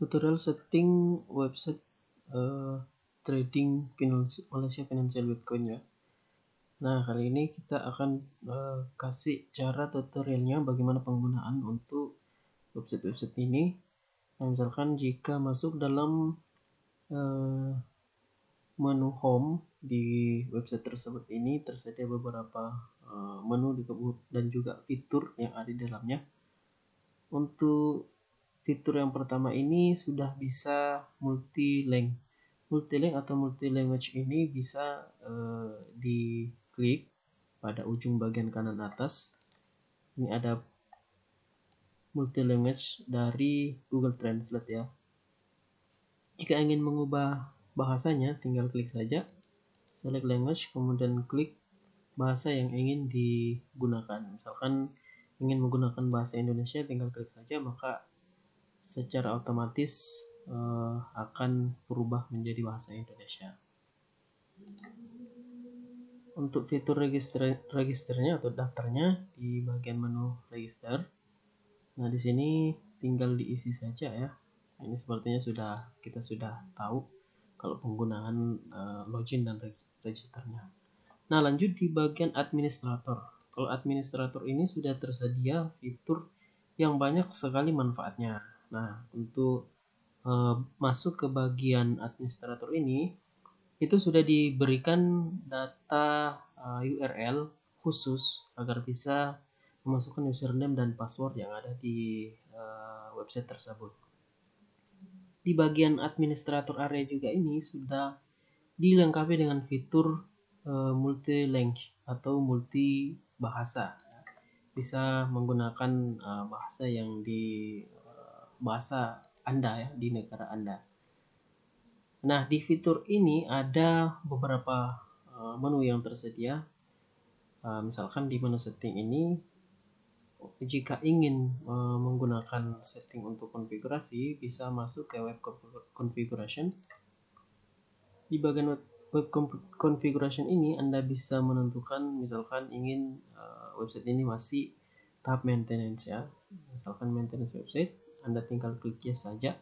Tutorial setting website trading Malaysia Financial Bitcoin ya. Nah, kali ini kita akan kasih cara tutorialnya bagaimana penggunaan untuk website ini. Nah, misalkan jika masuk dalam menu home di website tersebut ini tersedia beberapa menu dan juga fitur yang ada di dalamnya. Untuk fitur yang pertama ini sudah bisa multi-link atau multi-language ini bisa diklik pada ujung bagian kanan atas. Ini ada multi-language dari Google Translate ya. Jika ingin mengubah bahasanya, tinggal klik saja select language, kemudian klik bahasa yang ingin digunakan. Misalkan ingin menggunakan bahasa Indonesia, tinggal klik saja, maka secara otomatis akan berubah menjadi bahasa Indonesia. Untuk fitur registernya atau daftarnya di bagian menu register. Nah, di sini tinggal diisi saja ya. Ini sepertinya kita sudah tahu kalau penggunaan login dan registernya. Nah, lanjut di bagian administrator. Kalau administrator ini sudah tersedia fitur yang banyak sekali manfaatnya. Nah, untuk masuk ke bagian administrator ini, itu sudah diberikan data URL khusus agar bisa memasukkan username dan password yang ada di website tersebut. Di bagian administrator area juga ini sudah dilengkapi dengan fitur multi-language atau multi bahasa. Bisa menggunakan bahasa yang di bahasa Anda ya, di negara Anda. Nah, di fitur ini ada beberapa menu yang tersedia. Misalkan di menu setting ini, jika ingin menggunakan setting untuk konfigurasi, bisa masuk ke web configuration. Di bagian web configuration ini Anda bisa menentukan misalkan ingin website ini masih tahap maintenance ya. Misalkan maintenance website, Anda tinggal klik yes saja.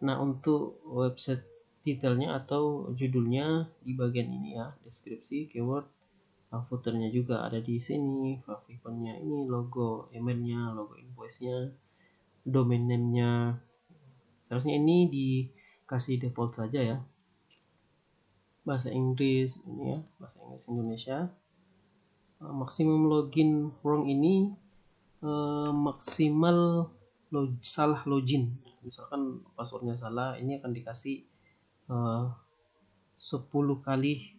Nah, untuk website detailnya atau judulnya di bagian ini ya, deskripsi, keyword, footernya juga ada di sini, favorikonnya ini, logo emailnya, logo invoice-nya, domain name-nya. Seharusnya ini dikasih default saja ya. Bahasa Inggris ini ya, bahasa Inggris Indonesia. Maksimum login wrong ini maksimal salah login. Misalkan passwordnya salah, ini akan dikasih 10 kali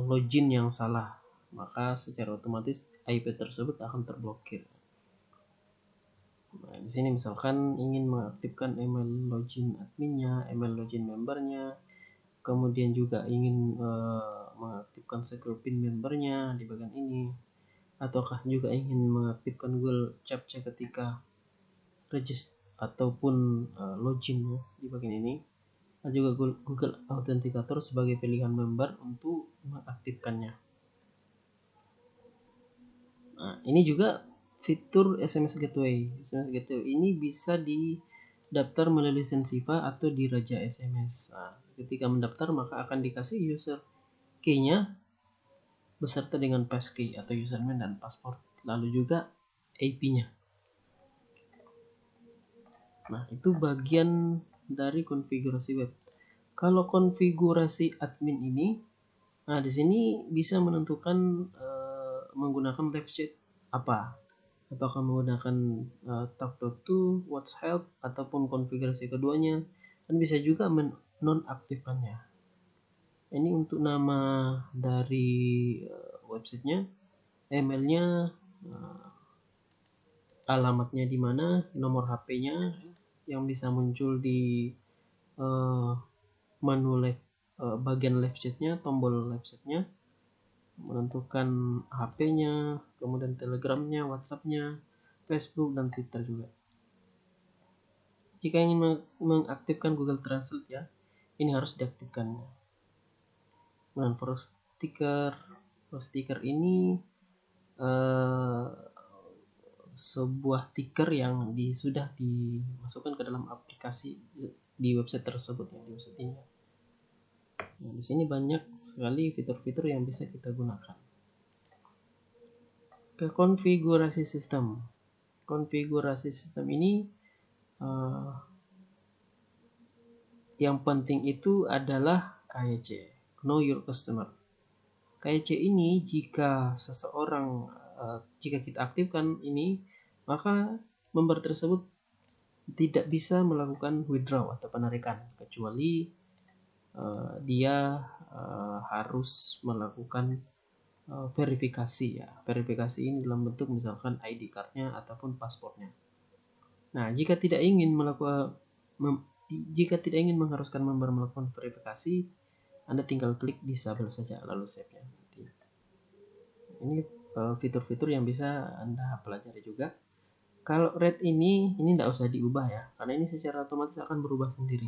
login yang salah, maka secara otomatis IP tersebut akan terblokir. Nah, di sini misalkan ingin mengaktifkan email login adminnya, email login membernya, kemudian juga ingin mengaktifkan secure pin membernya di bagian ini, ataukah juga ingin mengaktifkan Google Captcha ketika register ataupun login ya, di bagian ini. Ada juga Google Authenticator sebagai pilihan member untuk mengaktifkannya. Nah, ini juga fitur SMS Gateway. SMS Gateway ini bisa didaftar melalui Sensiva atau di Raja SMS. Nah, ketika mendaftar maka akan dikasih user key-nya beserta dengan passkey atau username dan password, lalu juga IP-nya. Nah, itu bagian dari konfigurasi web. Kalau konfigurasi admin ini, nah di sini bisa menentukan menggunakan live chat apa. Apakah menggunakan talk.to, WhatsApp, ataupun konfigurasi keduanya, dan bisa juga menonaktifkannya. Ini untuk nama dari websitenya, emailnya, alamatnya di mana, nomor HP-nya yang bisa muncul di menu bagian live chat-nya, tombol live chat-nya, menentukan HP-nya, kemudian Telegram-nya, WhatsApp-nya, Facebook, dan Twitter juga. Jika ingin mengaktifkan Google Translate ya, ini harus diaktifkan. Dan for stiker ini sebuah ticker yang sudah dimasukkan ke dalam aplikasi di website tersebut ya, di website ini. Nah, di sini banyak sekali fitur-fitur yang bisa kita gunakan. Ke konfigurasi sistem. Konfigurasi sistem ini yang penting itu adalah KYC, Know Your Customer. KYC ini jika jika kita aktifkan ini, maka member tersebut tidak bisa melakukan withdraw atau penarikan kecuali dia harus melakukan verifikasi ya. Verifikasi ini dalam bentuk misalkan ID cardnya ataupun paspornya. Nah, jika tidak ingin mengharuskan member melakukan verifikasi, Anda tinggal klik disable saja lalu save-nya. Ini fitur-fitur yang bisa Anda pelajari juga. Kalau rate ini tidak usah diubah ya, karena ini secara otomatis akan berubah sendiri.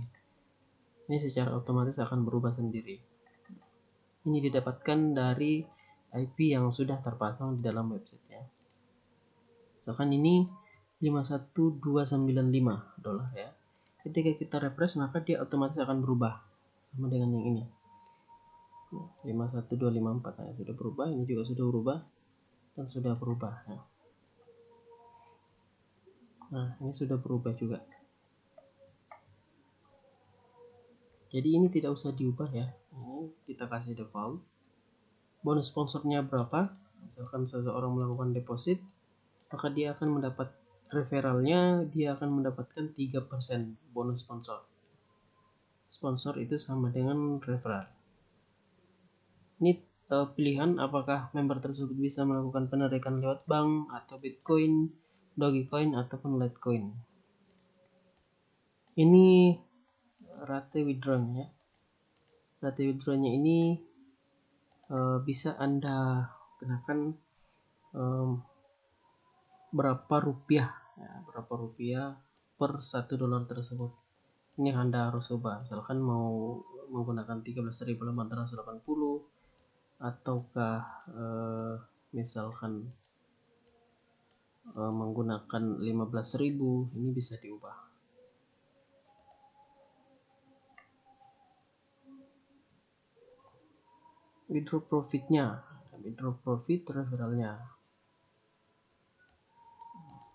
Ini didapatkan dari IP yang sudah terpasang di dalam website ya. Misalkan ini 51295 dolar ya. Ketika kita refresh maka dia otomatis akan berubah sama dengan yang ini. 51254 ya, sudah berubah, ini juga sudah berubah dan sudah berubah ya. Nah, ini sudah berubah juga. Jadi ini tidak usah diubah ya. Ini kita kasih default. Bonus sponsornya berapa? Misalkan seseorang melakukan deposit, maka dia akan mendapat referralnya, dia akan mendapatkan 3% bonus sponsor. Sponsor itu sama dengan referral. Ini pilihan apakah member tersebut bisa melakukan penarikan lewat bank atau Bitcoin, Dogecoin ataupun Litecoin. Ini rate withdrawnya. Rate withdrawnya ini bisa Anda kenakan berapa rupiah per $1 tersebut. Ini Anda harus ubah. Misalkan mau menggunakan 13.880 ataukah misalkan menggunakan 15.000, ini bisa diubah. Withdraw profitnya, withdraw profit referralnya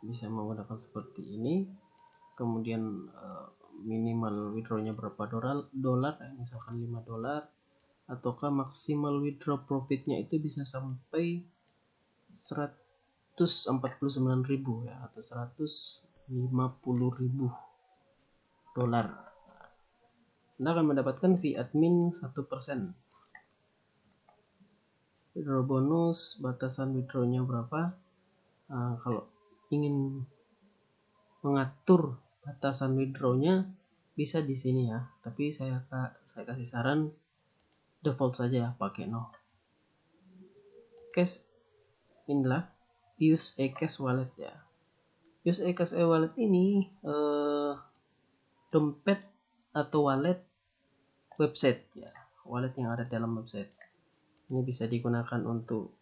bisa menggunakan seperti ini. Kemudian minimal withdrawnya berapa dolar misalkan $5, ataukah maksimal withdraw profitnya itu bisa sampai 149.000 ya, atau 150.000 dolar. Anda akan mendapatkan fee admin 1%. Withdraw bonus, batasan withdrawnya berapa? Kalau ingin mengatur batasan withdrawnya bisa di sini ya, tapi saya kasih saran default saja pakai no. Cash, inilah use a cash wallet ya. Use a cash wallet ini dompet atau wallet website ya, wallet yang ada dalam website. Ini bisa digunakan untuk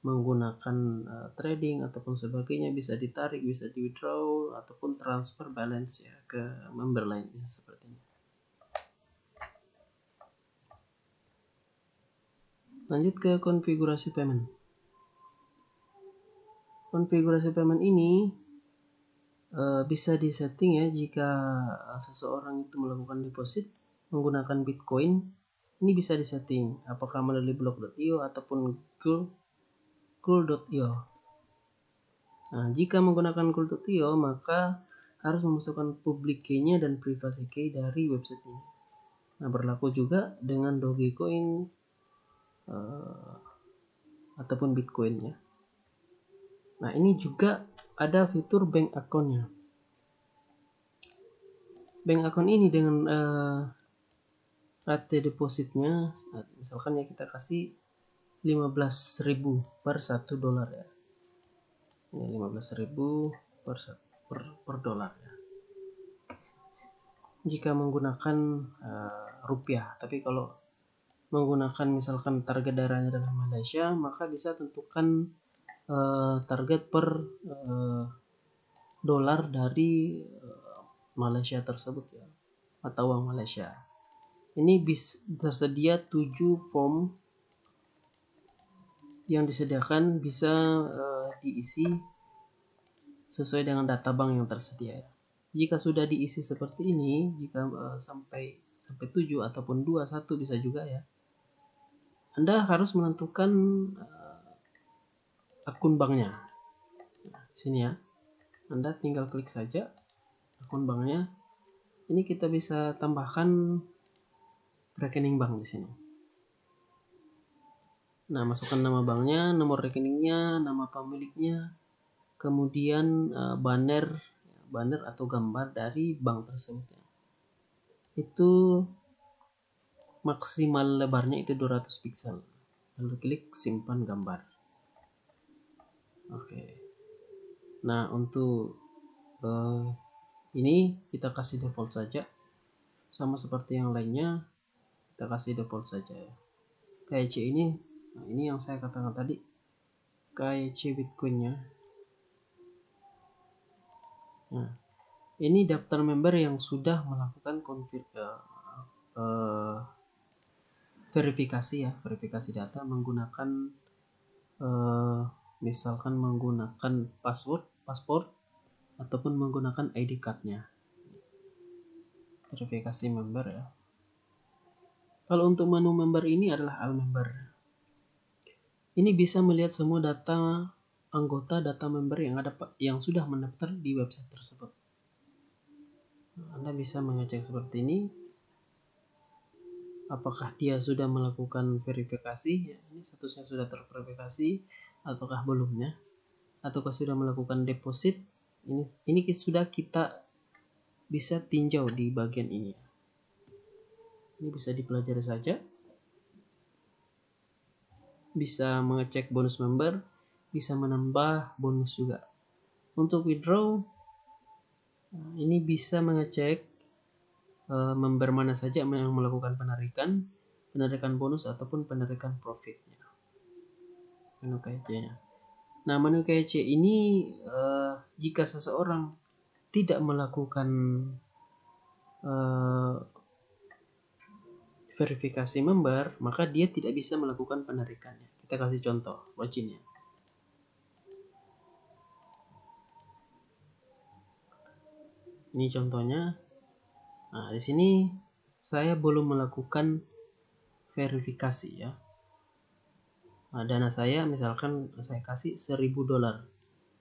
menggunakan trading ataupun sebagainya, bisa ditarik, bisa di withdraw ataupun transfer balance ya ke member lain, bisa seperti ini. Lanjut ke konfigurasi payment. Konfigurasi payment ini bisa disetting ya jika seseorang itu melakukan deposit menggunakan Bitcoin. Ini bisa disetting apakah melalui block.io ataupun Cool.io. Nah, jika menggunakan Cool.io maka harus memasukkan public key-nya dan private key dari website ini. Nah, berlaku juga dengan Dogecoin ataupun Bitcoin ya. Nah, ini juga ada fitur bank account-nya. Bank account ini dengan rate depositnya, misalkan ya kita kasih 15.000 per $1 ya. Ini 15.000 per dolar ya. Jika menggunakan rupiah, tapi kalau menggunakan misalkan target daerahnya adalah Malaysia, maka bisa tentukan target per dolar dari Malaysia tersebut ya, atau uang Malaysia. Ini tersedia 7 form yang disediakan, bisa diisi sesuai dengan data bank yang tersedia. Jika sudah diisi seperti ini, jika sampai 7 ataupun 21 bisa juga ya, Anda harus menentukan akun banknya. Nah, sini ya, Anda tinggal klik saja akun banknya. Ini kita bisa tambahkan rekening bank di sini. Nah, masukkan nama banknya, nomor rekeningnya, nama pemiliknya, kemudian banner atau gambar dari bank tersebut. Itu maksimal lebarnya itu 200 pixel. Lalu klik simpan gambar. Oke. Nah, untuk ini kita kasih default saja, sama seperti yang lainnya, kita kasih default saja ya. KYC ini, nah ini yang saya katakan tadi, KYC Bitcoinnya. Nah, ini daftar member yang sudah melakukan verifikasi ya, verifikasi data menggunakan misalkan menggunakan paspor ataupun menggunakan ID cardnya. Verifikasi member ya. Kalau untuk menu member ini adalah all member. Ini bisa melihat semua data anggota, data member yang sudah mendaftar di website tersebut. Anda bisa mengecek seperti ini, apakah dia sudah melakukan verifikasi ya, ini statusnya sudah terverifikasi ataukah belumnya, ataukah sudah melakukan deposit. Ini sudah kita bisa tinjau di bagian ini. Ini bisa dipelajari saja. Bisa mengecek bonus member, bisa menambah bonus juga. Untuk withdraw, ini bisa mengecek member mana saja yang melakukan penarikan bonus ataupun penarikan profitnya. Menu KYC-nya. Nah, menu KYC ini jika seseorang tidak melakukan verifikasi member, maka dia tidak bisa melakukan penarikannya. Kita kasih contoh login ya. Ini contohnya. Nah, di sini saya belum melakukan verifikasi ya. Nah, dana saya misalkan saya kasih $1000.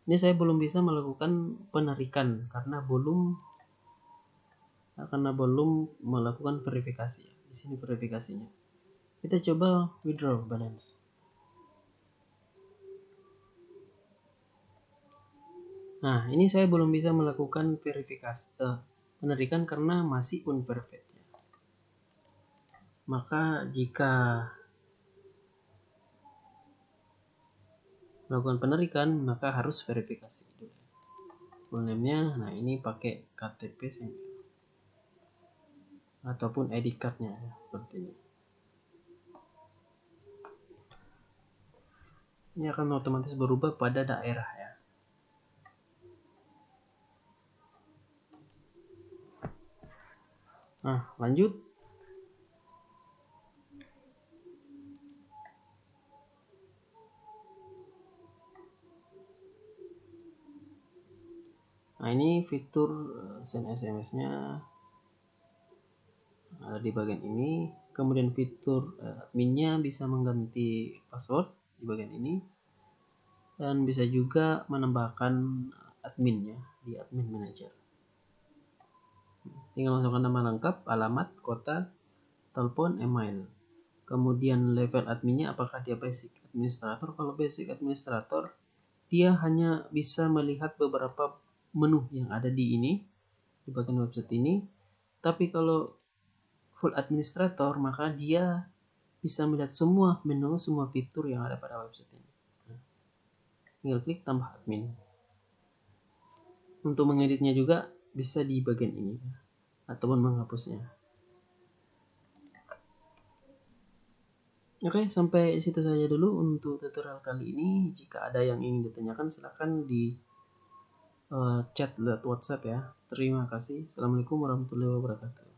Ini saya belum bisa melakukan penarikan karena belum melakukan verifikasi. Di sini verifikasinya. Kita coba withdraw balance. Nah, ini saya belum bisa melakukan verifikasi penarikan karena masih unverified. Maka jika melakukan penarikan maka harus verifikasi dulu. Full name-nya, nah ini pakai KTP ataupun ID card-nya ya, seperti ini. Ini akan otomatis berubah pada daerah ya. Nah, lanjut. Nah, ini fitur send SMS-nya ada di bagian ini. Kemudian fitur adminnya bisa mengganti password di bagian ini. Dan bisa juga menambahkan adminnya di admin manager. Tinggal masukkan nama lengkap, alamat, kota, telepon, email. Kemudian level adminnya apakah dia basic administrator. Kalau basic administrator, dia hanya bisa melihat beberapa menu yang ada di bagian website ini. Tapi kalau full administrator, maka dia bisa melihat semua menu, semua fitur yang ada pada website ini. Tinggal klik tambah admin. Untuk mengeditnya juga bisa di bagian ini ataupun menghapusnya. Oke, sampai situ saja dulu untuk tutorial kali ini. Jika ada yang ingin ditanyakan silahkan di chat lewat WhatsApp ya. Terima kasih. Assalamualaikum warahmatullahi wabarakatuh.